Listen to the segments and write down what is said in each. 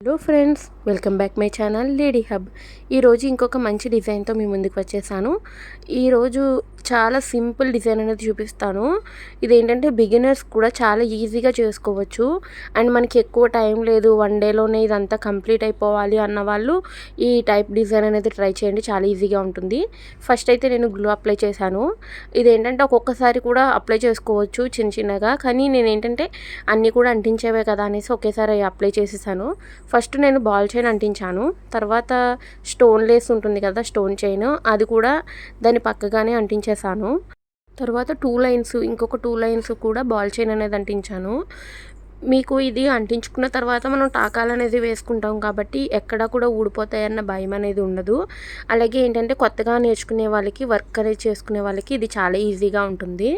Hello friends, welcome back my channel lady hub. ఈరోజు ఇంకొక మంచి డిజైన్తో మీ ముందుకు వచ్చేసాను. ఈరోజు చాలా సింపుల్ డిజైన్ అనేది చూపిస్తాను. ఇదేంటంటే బిగినర్స్ కూడా చాలా ఈజీగా చేసుకోవచ్చు. అండ్ మనకి ఎక్కువ టైం లేదు, వన్ డేలోనే ఇదంతా కంప్లీట్ అయిపోవాలి అన్న వాళ్ళు ఈ టైప్ డిజైన్ అనేది ట్రై చేయండి, చాలా ఈజీగా ఉంటుంది. ఫస్ట్ అయితే నేను గ్లూ అప్లై చేశాను. ఇదేంటంటే ఒక్కొక్కసారి కూడా అప్లై చేసుకోవచ్చు చిన్న చిన్నగా, కానీ నేను ఏంటంటే అన్నీ కూడా అంటించేవే కదా అనేసి ఒకేసారి అప్లై చేసేసాను. ఫస్ట్ నేను బాల్ చైన్ అంటించాను. తర్వాత స్టోన్ లేస్ ఉంటుంది కదా, స్టోన్ చైన్, అది కూడా దాని పక్కగానే అంటించేసాను. తర్వాత ఇంకొక టూ లైన్స్ కూడా బాల్ చైన్ అనేది అంటించాను. మీకు ఇది అంటించుకున్న తర్వాత మనం టాకాలు అనేది వేసుకుంటాం కాబట్టి ఎక్కడ కూడా ఊడిపోతాయన్న భయం అనేది ఉండదు. అలాగే ఏంటంటే కొత్తగా నేర్చుకునే వాళ్ళకి, వర్క్ అనేది చేసుకునే వాళ్ళకి ఇది చాలా ఈజీగా ఉంటుంది.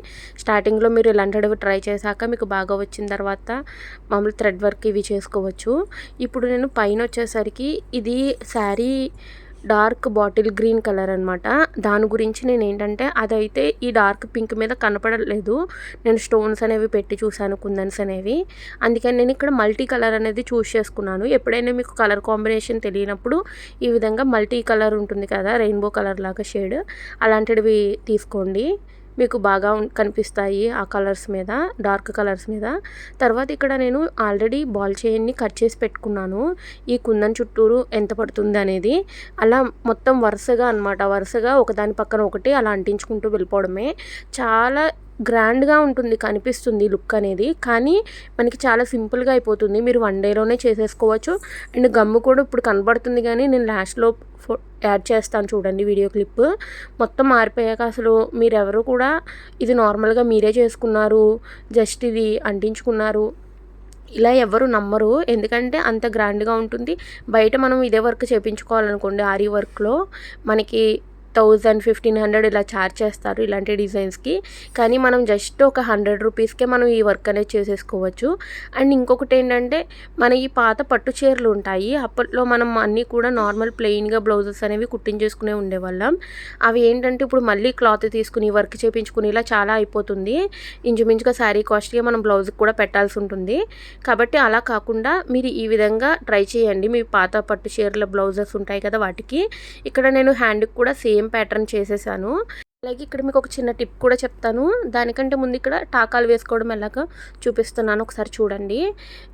స్టార్టింగ్లో మీరు ఇలాంటివి ట్రై చేశాక మీకు బాగా వచ్చిన తర్వాత మామూలు థ్రెడ్ వర్క్ ఇవి చేసుకోవచ్చు. ఇప్పుడు నేను పైన వచ్చేసరికి ఇది sari dark bottle green colour అనమాట. దాని గురించి నేను ఏంటంటే అదైతే ఈ డార్క్ పింక్ మీద కనపడలేదు. నేను స్టోన్స్ అనేవి పెట్టి చూశాను, కుందన్స్ అనేవి. అందుకని నేను ఇక్కడ మల్టీ కలర్ అనేది చూస్ చేసుకున్నాను. ఎప్పుడైనా మీకు కలర్ కాంబినేషన్ తెలియనప్పుడు ఈ విధంగా మల్టీ కలర్ ఉంటుంది కదా, రెయిన్బో కలర్ లాగా షేడ్, అలాంటివి తీసుకోండి. మీకు బాగా కనిపిస్తాయి ఆ కలర్స్ మీద, డార్క్ కలర్స్ మీద. తర్వాత ఇక్కడ నేను ఆల్రెడీ బాల్ చైన్ని కట్ చేసి పెట్టుకున్నాను. ఈ కుందన్ చుట్టూరు ఎంత పడుతుంది అనేది అలా మొత్తం వరుసగా ఒకదాని పక్కన ఒకటి అలా అంటించుకుంటూ వెళ్ళిపోవడమే. చాలా గ్రాండ్గా ఉంటుంది, కనిపిస్తుంది లుక్ అనేది, కానీ మనకి చాలా సింపుల్గా అయిపోతుంది. మీరు వన్ డేలోనే చేసేసుకోవచ్చు. అండ్ గమ్ము కూడా ఇప్పుడు కనబడుతుంది, కానీ నేను లాస్ట్లో యాడ్ చేస్తాను చూడండి వీడియో క్లిప్. మొత్తం మారిపోయాక అసలు మీరెవరు కూడా ఇది నార్మల్గా మీరే చేసుకున్నారు, జస్ట్ ఇది అంటించుకున్నారు ఇలా ఎవరు నమ్మరు. ఎందుకంటే అంత గ్రాండ్గా ఉంటుంది. బయట మనం ఇదే వర్క్ చేయించుకోవాలనుకోండి, ఆరీ వర్క్లో మనకి 1000-1500 ఇలా ఛార్జ్ చేస్తారు ఇలాంటి డిజైన్స్కి. కానీ మనం జస్ట్ ఒక 100 రూపీస్కే మనం ఈ వర్క్ అనేది చేసేసుకోవచ్చు. అండ్ ఇంకొకటి ఏంటంటే మన ఈ పాత పట్టు చీరలు ఉంటాయి, అప్పట్లో మనం అన్నీ కూడా నార్మల్ ప్లెయిన్గా బ్లౌజెస్ అనేవి కుట్టించేసుకునే ఉండేవాళ్ళం. అవి ఏంటంటే ఇప్పుడు మళ్ళీ క్లాత్ తీసుకుని వర్క్ చేయించుకుని ఇలా చాలా అయిపోతుంది. ఇంచుమించుగా శారీ కాస్ట్గా మనం బ్లౌజ్కి కూడా పెట్టాల్సి ఉంటుంది. కాబట్టి అలా కాకుండా మీరు ఈ విధంగా ట్రై చేయండి. మీ పాత పట్టు చీరల బ్లౌజెస్ ఉంటాయి కదా, వాటికి ఇక్కడ నేను హ్యాండ్కి కూడా సేమ్ ప్యాటర్న్ చేసేసాను. అలాగే ఇక్కడ మీకు ఒక చిన్న టిప్ కూడా చెప్తాను. దానికంటే ముందు ఇక్కడ టాకాలు వేసుకోవడం ఎలాగో చూపిస్తున్నాను, ఒకసారి చూడండి.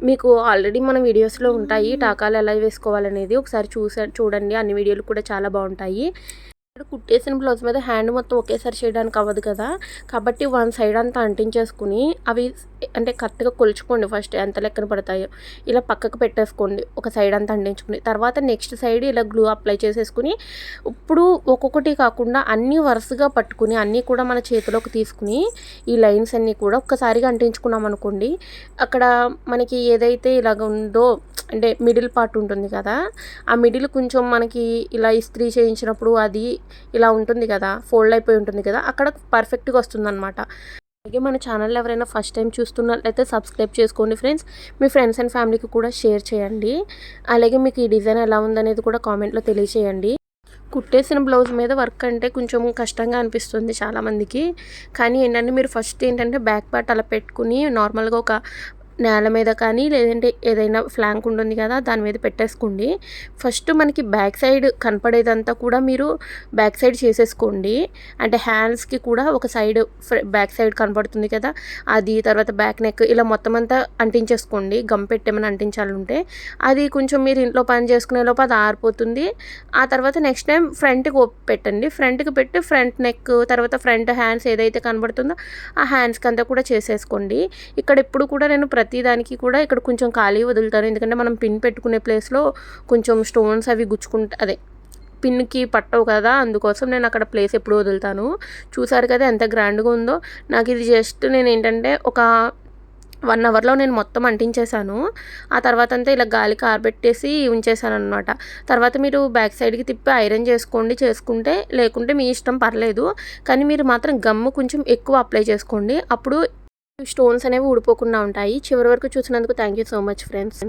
మీకు ఆల్రెడీ మన వీడియోస్లో ఉంటాయి టాకాలు ఎలా వేసుకోవాలనేది, ఒకసారి చూడండి. అన్ని వీడియోలు కూడా చాలా బాగుంటాయి. ఇక్కడ కుట్టేసిన బ్లౌజ్ మీద హ్యాండ్ మొత్తం ఒకేసారి చేయడానికి అవ్వదు కదా, కాబట్టి వన్ సైడ్ అంతా అంటించేసుకుని అవి అంటే కరెక్ట్గా కొలుచుకోండి. ఫస్ట్ ఎంత లెక్కన పడతాయో ఇలా పక్కకు పెట్టేసుకోండి, ఒక సైడ్ అంతా అంటించుకుని. తర్వాత నెక్స్ట్ సైడ్ ఇలా గ్లూ అప్లై చేసేసుకుని ఇప్పుడు ఒక్కొక్కటి కాకుండా అన్నీ వరుసగా పట్టుకుని అన్నీ కూడా మన చేతిలోకి తీసుకుని ఈ లైన్స్ అన్నీ కూడా ఒక్కసారిగా అంటించుకున్నాం అనుకోండి, అక్కడ మనకి ఏదైతే ఇలాగ ఉందో అంటే మిడిల్ పార్ట్ ఉంటుంది కదా, ఆ మిడిల్ కొంచెం మనకి ఇలా ఇస్త్రీ చేయించినప్పుడు అది ఇలా ఉంటుంది కదా, ఫోల్డ్ అయిపోయి ఉంటుంది కదా, అక్కడ పర్ఫెక్ట్గా వస్తుందన్నమాట. అలాగే మన ఛానల్ ఎవరైనా ఫస్ట్ టైం చూస్తున్నట్లయితే సబ్స్క్రైబ్ చేసుకోండి ఫ్రెండ్స్. మీ ఫ్రెండ్స్ అండ్ ఫ్యామిలీకి కూడా షేర్ చేయండి. అలాగే మీకు ఈ డిజైన్ ఎలా ఉందనేది కూడా కామెంట్లో తెలియచేయండి. కుట్టేసిన బ్లౌజ్ మీద వర్క్ అంటే కొంచెం కష్టంగా అనిపిస్తుంది చాలామందికి. కానీ ఏంటంటే మీరు ఫస్ట్ ఏంటంటే బ్యాక్ పార్ట్ అలా పెట్టుకుని నార్మల్గా ఒక నేల మీద కానీ లేదంటే ఏదైనా ఫ్లాంక్ ఉంటుంది కదా, దాని మీద పెట్టేసుకోండి. ఫస్ట్ మనకి బ్యాక్ సైడ్ కనపడేదంతా కూడా మీరు బ్యాక్ సైడ్ చేసేసుకోండి. అంటే హ్యాండ్స్కి కూడా ఒక సైడ్ బ్యాక్ సైడ్ కనపడుతుంది కదా, అది తర్వాత బ్యాక్ నెక్ ఇలా మొత్తం అంతా అంటించేసుకోండి. గమ్ పెట్టేమని అంటించాలంటే అది కొంచెం మీరు ఇంట్లో పని చేసుకునే లోపు అది ఆరిపోతుంది. ఆ తర్వాత నెక్స్ట్ టైం ఫ్రంట్కి పెట్టండి. ఫ్రంట్కి పెట్టి ఫ్రంట్ నెక్ తర్వాత ఫ్రంట్ హ్యాండ్స్ ఏదైతే కనబడుతుందో ఆ హ్యాండ్స్కి అంతా కూడా చేసేసుకోండి. ఇక్కడ ఎప్పుడు కూడా నేను ప్రతి దానికి కూడా ఇక్కడ కొంచెం ఖాళీ వదులుతాను, ఎందుకంటే మనం పిన్ పెట్టుకునే ప్లేస్లో కొంచెం స్టోన్స్ అవి గుచ్చుకుంటే పిన్కి పట్టవు కదా, అందుకోసం నేను అక్కడ ప్లేస్ ఎప్పుడు వదులుతాను. చూసారు కదా ఎంత గ్రాండ్గా ఉందో. నాకు ఇది జస్ట్ నేను ఏంటంటే ఒక 1 అవర్లో నేను మొత్తం అంటించేశాను. ఆ తర్వాత అంతా ఇలా గాలికి ఆరబెట్టేసి ఉంచేసాను అనమాట. తర్వాత మీరు బ్యాక్ సైడ్కి తిప్పి ఐరన్ చేసుకుంటే, లేకుంటే మీ ఇష్టం, పర్లేదు. కానీ మీరు మాత్రం గమ్ము కొంచెం ఎక్కువ అప్లై చేసుకోండి, అప్పుడు స్టోన్స్ అనేవి ఊడిపోకుండా ఉంటాయి. చివరి వరకు చూసినందుకు thank you so much friends.